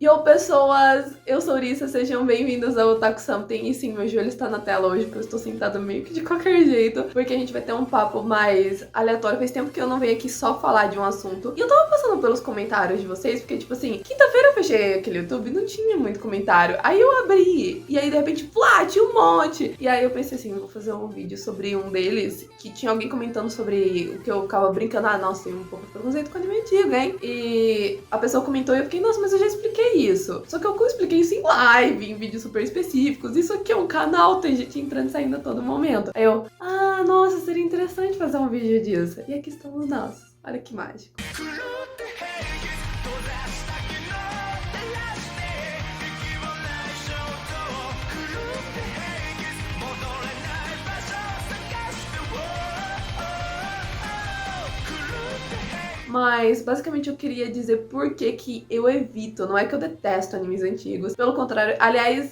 Yo, pessoas! Eu sou Urissa, sejam bem-vindos ao Otaku Something. E sim, meu joelho está na tela hoje, porque eu estou sentada meio que de qualquer jeito, porque a gente vai ter um papo mais aleatório. Faz tempo que eu não venho aqui só falar de um assunto. E eu tava passando pelos comentários de vocês, porque, tipo assim, quinta-feira eu fechei aquele YouTube e não tinha muito comentário. Aí eu abri, e aí de repente, plá, tinha um monte. E aí eu pensei assim, vou fazer um vídeo sobre um deles, que tinha alguém comentando sobre o que eu ficava brincando. Ah, nossa, tem um pouco de preconceito com anime antigo, hein? E a pessoa comentou e eu fiquei, nossa, mas eu já expliquei isso. Só que eu expliquei isso em live, em vídeos super específicos. Isso aqui é um canal, tem gente entrando e saindo a todo momento. Aí eu, nossa, seria interessante fazer um vídeo disso. E aqui estamos nós. Olha que mágico. Mas, basicamente, eu queria dizer por que eu evito. Não é que eu detesto animes antigos. Pelo contrário, aliás,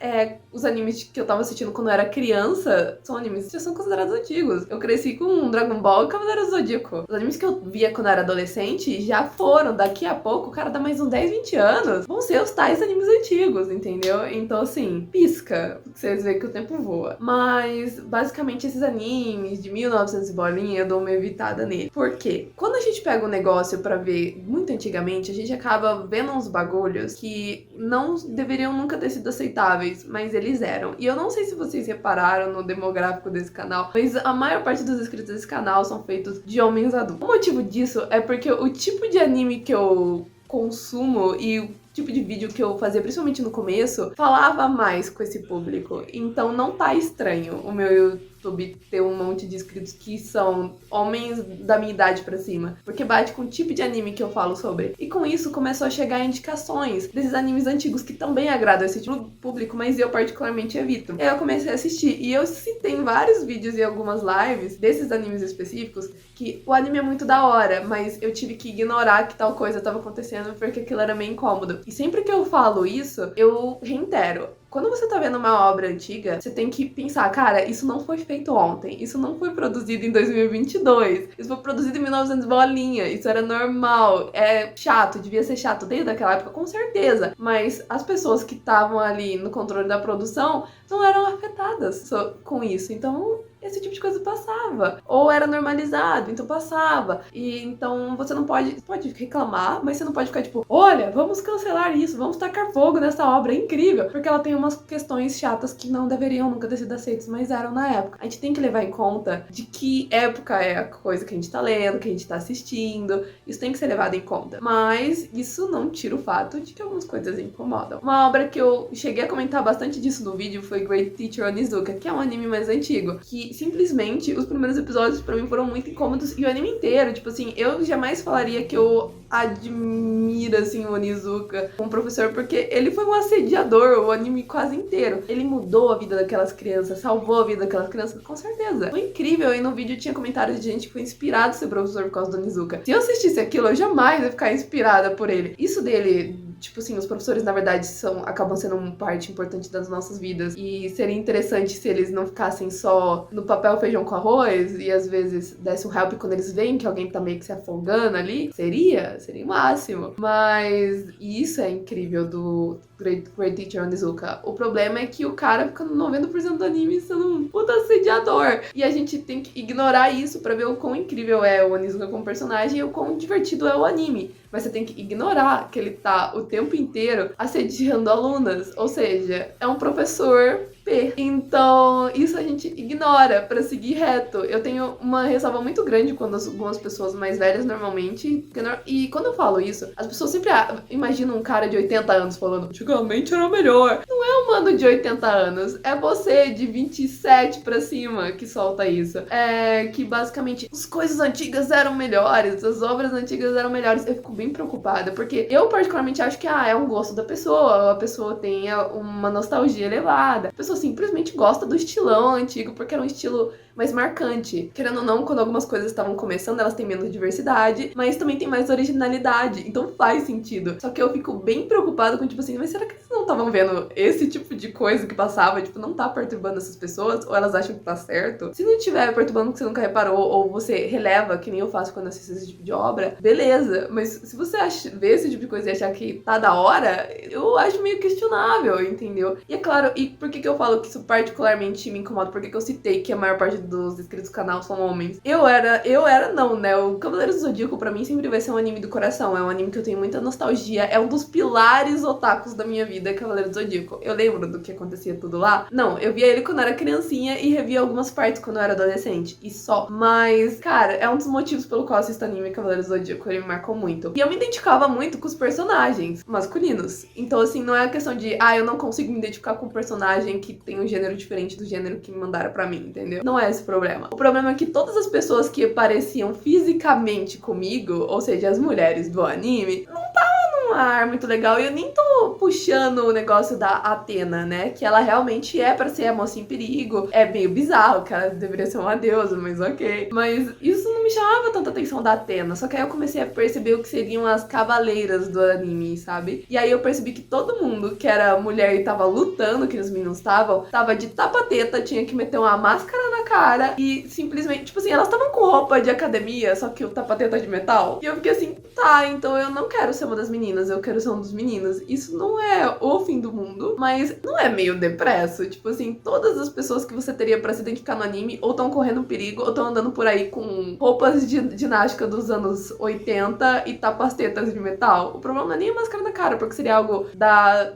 os animes que eu tava assistindo quando eu era criança são animes que já são considerados antigos. Eu cresci com Dragon Ball e Cavaleiro do Zodíaco. Os animes que eu via quando eu era adolescente já foram. Daqui a pouco, cara, dá mais uns 10, 20 anos, vão ser os tais animes antigos, entendeu? Então, assim, pisca, porque vocês veem que o tempo voa. Mas, basicamente, esses animes de 1900 e bolinha, eu dou uma evitada nele. Por quê? Quando a gente pega um negócio pra ver muito antigamente, a gente acaba vendo uns bagulhos que não deveriam nunca ter sido aceitáveis, mas eles eram. E eu não sei se vocês repararam no demográfico desse canal, mas a maior parte dos inscritos desse canal são feitos de homens adultos. O motivo disso é porque o tipo de anime que eu consumo e o tipo de vídeo que eu fazia, principalmente no começo, falava mais com esse público. Então não tá estranho o meu YouTube ter um monte de inscritos que são homens da minha idade pra cima, porque bate com o tipo de anime que eu falo sobre. E com isso começou a chegar indicações desses animes antigos que também agradam esse tipo de público, mas eu particularmente evito. Aí eu comecei a assistir e eu citei em vários vídeos e algumas lives desses animes específicos que o anime é muito da hora, mas eu tive que ignorar que tal coisa tava acontecendo porque aquilo era meio incômodo. E sempre que eu falo isso, eu reitero. Quando você tá vendo uma obra antiga, você tem que pensar, cara, isso não foi feito ontem, isso não foi produzido em 2022, isso foi produzido em 1900 bolinha, isso era normal, é chato, devia ser chato desde aquela época, com certeza, mas as pessoas que estavam ali no controle da produção não eram afetadas com isso, então esse tipo de coisa passava. Ou era normalizado, então passava. E então você não pode reclamar, mas você não pode ficar tipo, olha, vamos cancelar isso, vamos tacar fogo nessa obra, é incrível. Porque ela tem umas questões chatas que não deveriam nunca ter sido aceitas, mas eram na época. A gente tem que levar em conta de que época é a coisa que a gente tá lendo, que a gente tá assistindo. Isso tem que ser levado em conta. Mas isso não tira o fato de que algumas coisas incomodam. Uma obra que eu cheguei a comentar bastante disso no vídeo foi Great Teacher Onizuka, que é um anime mais antigo, que simplesmente os primeiros episódios pra mim foram muito incômodos e o anime inteiro, tipo assim, eu jamais falaria que eu admiro, assim, o Onizuka como professor, porque ele foi um assediador o anime quase inteiro. Ele mudou a vida daquelas crianças, salvou a vida daquelas crianças, com certeza. Foi incrível, e no vídeo tinha comentários de gente que foi inspirado a ser professor por causa do Onizuka. Se eu assistisse aquilo, eu jamais ia ficar inspirada por ele. Isso dele, tipo assim, os professores, na verdade, acabam sendo uma parte importante das nossas vidas. E seria interessante se eles não ficassem só no papel feijão com arroz e às vezes desse um help quando eles veem que alguém tá meio que se afogando ali. Seria o máximo. Mas isso é incrível do Great Teacher Onizuka. O problema é que o cara fica no 90% do anime sendo um puta assediador. E a gente tem que ignorar isso pra ver o quão incrível é o Onizuka como personagem e o quão divertido é o anime. Mas você tem que ignorar que ele tá o tempo inteiro assediando alunas. Ou seja, é um professor P. Então, isso a gente ignora pra seguir reto. Eu tenho uma ressalva muito grande quando algumas pessoas mais velhas normalmente... E quando eu falo isso, as pessoas sempre imaginam um cara de 80 anos falando antigamente era melhor. Não é um mano de 80 anos, é você de 27 pra cima que solta isso. É que basicamente as coisas antigas eram melhores, as obras antigas eram melhores. Eu fico bem preocupada, porque eu particularmente acho que é um gosto da pessoa, a pessoa tem uma nostalgia elevada, a pessoa simplesmente gosta do estilão antigo porque era um estilo mais marcante. Querendo ou não, quando algumas coisas estavam começando, elas têm menos diversidade, mas também tem mais originalidade, então faz sentido. Só que eu fico bem preocupada com, tipo assim, mas será que eles não estavam vendo esse tipo de coisa que passava, tipo, não tá perturbando essas pessoas, ou elas acham que tá certo. Se não estiver perturbando que você nunca reparou, ou você releva, que nem eu faço quando assisto esse tipo de obra, beleza. Mas se você vê esse tipo de coisa e achar que tá da hora, eu acho meio questionável, entendeu? E é claro, e por que eu falo que isso particularmente me incomoda? Por que eu citei que a maior parte dos inscritos do canal são homens? Eu era não, né? O Cavaleiros do Zodíaco pra mim sempre vai ser um anime do coração. É um anime que eu tenho muita nostalgia. É um dos pilares otakus da minha vida, Cavaleiros do Zodíaco. Eu lembro do que acontecia tudo lá. Não, eu via ele quando eu era criancinha e revia algumas partes quando eu era adolescente. E só. Mas, cara, é um dos motivos pelo qual eu assisto anime Cavaleiros do Zodíaco. Ele me marcou muito. E eu me identificava muito com os personagens masculinos. Então, assim, não é a questão de, eu não consigo me identificar com um personagem que tem um gênero diferente do gênero que me mandaram pra mim, entendeu? Não é esse o problema. O problema é que todas as pessoas que apareciam fisicamente comigo, ou seja, as mulheres do anime, não estavam num ar muito legal. E eu nem tô puxando o negócio da Athena, né? Que ela realmente é pra ser a moça em perigo. É meio bizarro, que ela deveria ser uma deusa, mas ok. Mas isso não me chamava tanta atenção da Athena. Só que aí eu comecei a perceber o que seriam as cavaleiras do anime, sabe? E aí eu percebi que todo mundo que era mulher e tava lutando, que os meninos estavam, tava de tapa-teta, tinha que meter uma máscara na cara e simplesmente, tipo assim, elas estavam com roupa de academia, só que o tapa-teta de metal. E eu fiquei assim, tá, então eu não quero ser uma das meninas, eu quero ser um dos meninos. Isso não é o fim do mundo, mas não é meio depresso. Tipo assim, todas as pessoas que você teria pra se identificar no anime ou estão correndo perigo ou estão andando por aí com roupas de ginástica dos anos 80 e tapas-tetas de metal. O problema não é nem a máscara na cara, porque seria algo da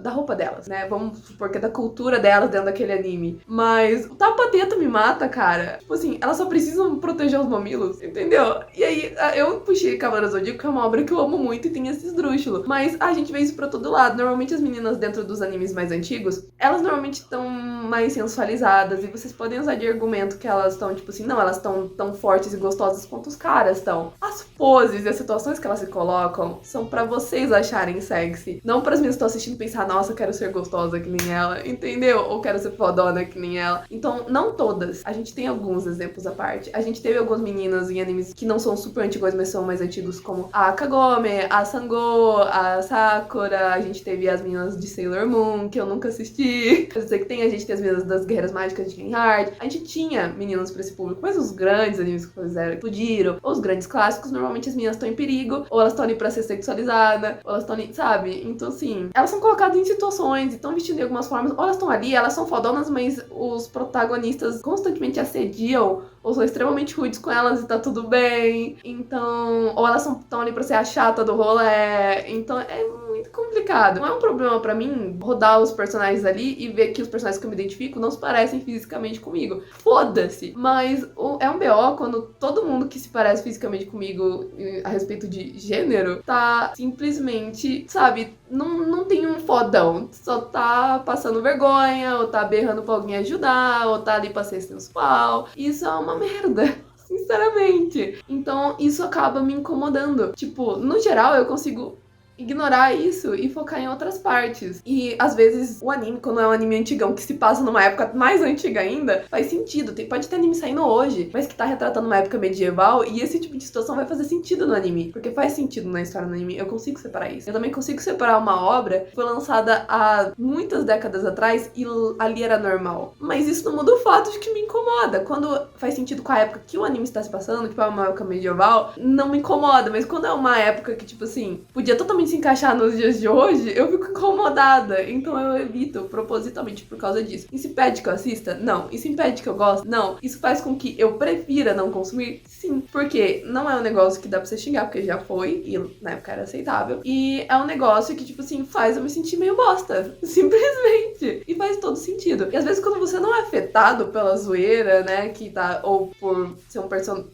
roupa delas, né? Vamos supor que é da cultura delas dentro daquele anime. Mas o tapa-teta me mata, cara. Tipo assim, elas só precisam proteger os mamilos, entendeu? E aí, eu puxei Cavaleiros do Zodíaco, que é uma obra que eu amo muito e tem esse esdrúxulo. Mas a gente vê isso pra todo lado. Normalmente as meninas dentro dos animes mais antigos, elas normalmente estão mais sensualizadas e vocês podem usar de argumento que elas estão, tipo assim, não, elas estão tão fortes e gostosas quanto os caras estão. As poses e as situações que elas se colocam são pra vocês acharem sexy. Não para as meninas que estão assistindo pensar, nossa, quero ser gostosa que nem ela, entendeu? Ou quero ser fodona que nem ela. Então, não todas. A gente tem alguns exemplos à parte. A gente teve algumas meninas em animes que não são super antigos, mas são mais antigos, como a Kagome, a Sango, a Sakura. A gente teve as meninas de Sailor Moon, que eu nunca assisti. Eu sei que tem, a gente tem as meninas das Guerreiras Mágicas de Heart. A gente tinha meninas pra esse público, mas os grandes animes que fizeram, explodiram, ou os grandes clássicos, normalmente as meninas estão em perigo, ou elas estão ali pra ser sexualizadas, ou elas estão ali, sabe? Então, assim, elas são colocadas em situações e estão vestindo de algumas formas, ou elas estão ali, elas são fodonas, mas os protagonistas constantemente assediam ou são extremamente rudes com elas e tá tudo bem. Então, ou elas estão ali pra ser a chata do rolê. Então, é muito complicado. Não é um problema pra mim rodar os personagens ali e ver que os personagens que eu me identifico não se parecem fisicamente comigo. Foda-se. Mas é um BO quando todo mundo que se parece fisicamente comigo a respeito de gênero tá simplesmente, sabe, não tem um fodão. Só tá passando vergonha, ou tá berrando pra alguém ajudar, ou tá ali pra ser sensual. Isso é uma merda. Sinceramente. Então, isso acaba me incomodando. Tipo, no geral, eu consigo ignorar isso e focar em outras partes. E às vezes o anime, quando é um anime antigão que se passa numa época mais antiga ainda, faz sentido. Pode ter anime saindo hoje, mas que tá retratando uma época medieval, e esse tipo de situação vai fazer sentido no anime, porque faz sentido na história do anime. Eu consigo separar isso. Eu também consigo separar uma obra que foi lançada há muitas décadas atrás e ali era normal. Mas isso não muda o fato de que me incomoda. Quando faz sentido com a época que o anime está se passando, tipo, é uma época medieval, não me incomoda. Mas quando é uma época que, tipo assim, podia totalmente se encaixar nos dias de hoje, eu fico incomodada. Então eu evito propositalmente por causa disso. Isso impede que eu assista? Não. Isso impede que eu goste? Não. Isso faz com que eu prefira não consumir? Sim. Porque não é um negócio que dá pra você xingar, porque já foi, e na época era aceitável. E é um negócio que, tipo assim, faz eu me sentir meio bosta. Simplesmente. E faz todo sentido. E às vezes quando você não é afetado pela zoeira, né, que tá, ou por ser um personagem,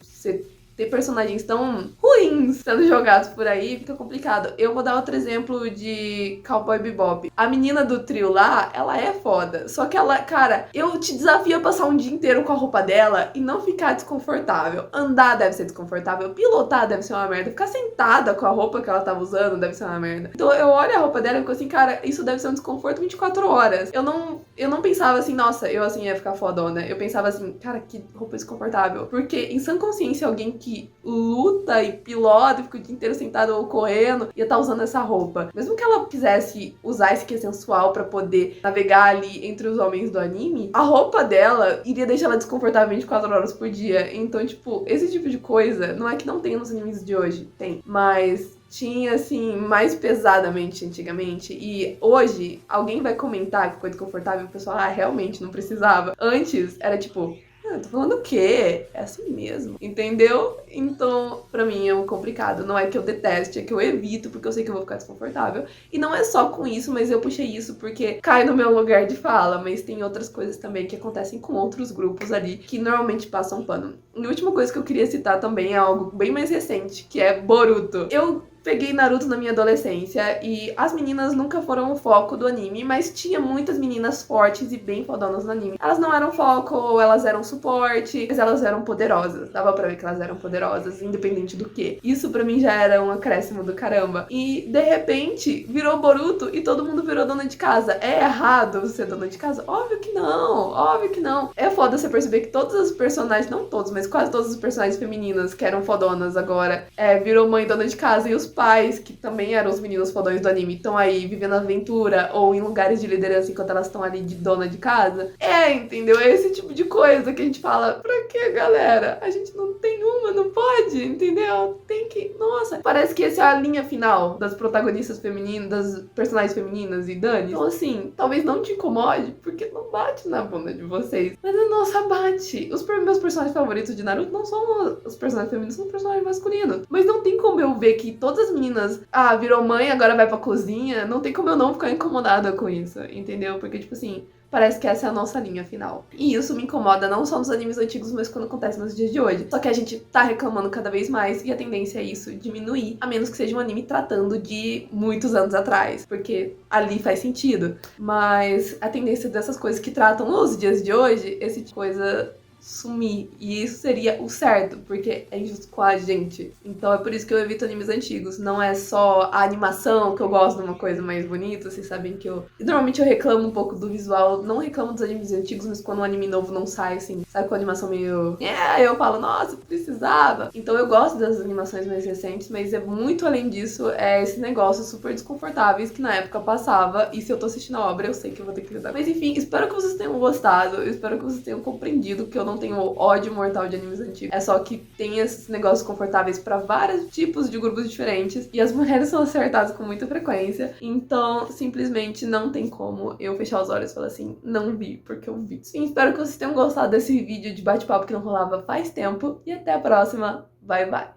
ter personagens tão ruins sendo jogados por aí, fica complicado. Eu vou dar outro exemplo de Cowboy Bebop. A menina do trio lá, ela é foda. Só que ela, cara, eu te desafio a passar um dia inteiro com a roupa dela e não ficar desconfortável. Andar deve ser desconfortável, pilotar deve ser uma merda, ficar sentada com a roupa que ela tava usando deve ser uma merda. Então eu olho a roupa dela e fico assim, cara, isso deve ser um desconforto 24 horas. Eu não pensava assim, nossa, eu assim ia ficar fodona. Eu pensava assim, cara, que roupa desconfortável. Porque em sã consciência, alguém que luta e pilota e fica o dia inteiro sentado ou correndo, ia estar usando essa roupa. Mesmo que ela quisesse usar esse que é sensual pra poder navegar ali entre os homens do anime, a roupa dela iria deixar ela desconfortável 24 horas por dia. Então, tipo, esse tipo de coisa, não é que não tem nos animes de hoje, tem, mas tinha, assim, mais pesadamente antigamente. E hoje, alguém vai comentar que ficou desconfortável e o pessoal, realmente não precisava. Antes, era tipo, eu tô falando o quê? É assim mesmo, entendeu? Então, pra mim é um complicado. Não é que eu deteste, é que eu evito, porque eu sei que eu vou ficar desconfortável. E não é só com isso, mas eu puxei isso porque cai no meu lugar de fala. Mas tem outras coisas também que acontecem com outros grupos ali, que normalmente passam pano. E a última coisa que eu queria citar também é algo bem mais recente, que é Boruto. Eu peguei Naruto na minha adolescência e as meninas nunca foram o foco do anime, mas tinha muitas meninas fortes e bem fodonas no anime. Elas não eram foco, elas eram suporte, mas elas eram poderosas. Dava pra ver que elas eram poderosas, independente do que. Isso pra mim já era um acréscimo do caramba. E, de repente, virou Boruto e todo mundo virou dona de casa. É errado ser dona de casa? Óbvio que não, óbvio que não. É foda você perceber que todos os personagens, não todos, mas quase todos os personagens femininas que eram fodonas agora, virou mãe dona de casa e os pais, que também eram os meninos fodões do anime, estão aí vivendo aventura ou em lugares de liderança enquanto elas estão ali de dona de casa. Entendeu? É esse tipo de coisa que a gente fala, pra que, galera? A gente não tem uma, não pode, entendeu? Tem que... Nossa, parece que essa é a linha final das protagonistas femininas, das personagens femininas e Dani. Então, assim, talvez não te incomode, porque não bate na bunda de vocês. Mas, nossa, bate. Os meus personagens favoritos de Naruto não são os personagens femininos, são os personagens masculinos. Mas não tem como eu ver que todas as meninas, virou mãe, agora vai pra cozinha, não tem como eu não ficar incomodada com isso, entendeu? Porque, tipo assim, parece que essa é a nossa linha final. E isso me incomoda não só nos animes antigos, mas quando acontece nos dias de hoje. Só que a gente tá reclamando cada vez mais e a tendência é isso, diminuir, a menos que seja um anime tratando de muitos anos atrás, porque ali faz sentido. Mas a tendência dessas coisas que tratam nos dias de hoje, esse tipo de coisa sumir. E isso seria o certo, porque é injusto com a gente. Então é por isso que eu evito animes antigos. Não é só a animação que eu gosto de uma coisa mais bonita. Vocês sabem que normalmente eu reclamo um pouco do visual. Não reclamo dos animes antigos, mas quando um anime novo não sai, assim, sai com a animação meio... eu falo, nossa, precisava. Então eu gosto das animações mais recentes, mas é muito além disso, esses negócios super desconfortáveis que na época passava. E se eu tô assistindo a obra, eu sei que eu vou ter que lidar. Mas enfim, espero que vocês tenham gostado. Eu espero que vocês tenham compreendido que eu não tenho ódio mortal de animes antigos. É só que tem esses negócios confortáveis pra vários tipos de grupos diferentes. E as mulheres são acertadas com muita frequência. Então, simplesmente não tem como eu fechar os olhos e falar assim, não vi, porque eu vi. Sim, espero que vocês tenham gostado desse vídeo de bate-papo que não rolava faz tempo. E até a próxima. Bye, bye.